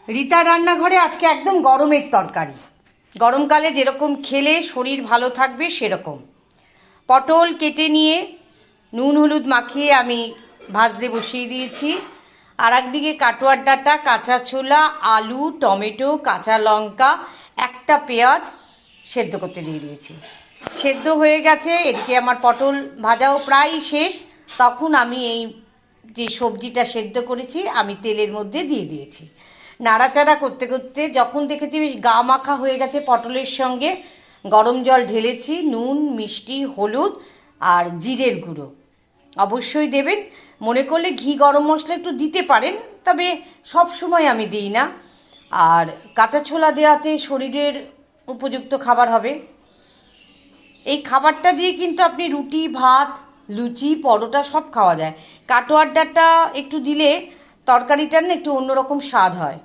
রিতা রান্নাঘরে আজকে একদম গরমের তরকারি। গরমকালে যেরকম খেলে শরীর ভালো থাকবে সেরকম। পটল কেটে নিয়ে নুন হলুদ মাখিয়ে আমি ভাজতে বসিয়ে দিয়েছি। আর একদিকে কাটোয়ার ডাঁটা, কাঁচা ছোলা, আলু, টমেটো, কাঁচা লঙ্কা, একটা পেঁয়াজ সেদ্ধ করতে দিয়ে দিয়েছি। সেদ্ধ হয়ে গেছে, এদিকে আমার পটল ভাজাও প্রায় শেষ। তখন আমি এই যে সবজিটা সেদ্ধ করেছি আমি তেলের মধ্যে দিয়ে দিয়েছি। নাড়াচাড়া করতে করতে যখন দেখেছি বেশ গা মাখা হয়ে গেছে পটলের সঙ্গে, গরম জল ঢেলেছি, নুন, মিষ্টি, হলুদ আর জিরের গুঁড়ো অবশ্যই দেবেন। মনে করলে ঘি গরম মশলা একটু দিতে পারেন, তবে সব সময় আমি দিই না। আর কাঁচা ছোলা দেওয়াতে শরীরের উপযুক্ত খাবার হবে। এই খাবারটা দিয়ে কিন্তু আপনি রুটি, ভাত, লুচি, পরোটা সব খাওয়া যায়। কাটোয়ার ডাঁটা একটু দিলে তরকারিটার না একটু অন্যরকম স্বাদ হয়।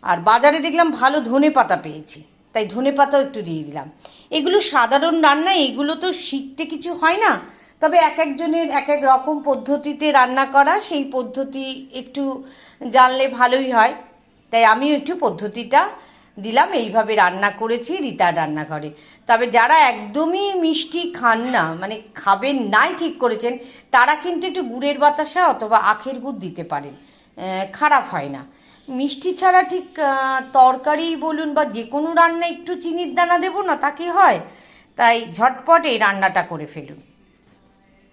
আর বাজারে দেখলাম ভালো ধনেপাতা পেয়েছি, তাই ধনেপাতাও একটু দিয়ে দিলাম। এগুলো সাধারণ রান্না, এগুলো তো শিখতে কিছু হয় না। তবে এক একজনের এক এক রকম পদ্ধতিতে রান্না করা, সেই পদ্ধতি একটু জানলে ভালোই হয়। তাই আমিও একটু পদ্ধতিটা দিলাম। এইভাবে রান্না করেছি রিতার রান্নাঘরে। তবে যারা একদমই মিষ্টি খান না, মানে খাবেন নাই ঠিক করেছেন, তারা কিন্তু একটু গুড়ের বাতাসা অথবা আখের গুড় দিতে পারেন, খারাপ হয় না। মিষ্টি ছাড়া ঠিক তরকারি বলুন বা যে কোনো রান্না একটু চিনির দানা দেবো না, তা কি হয়? তাই ঝটপট এই রান্নাটা করে ফেলুন।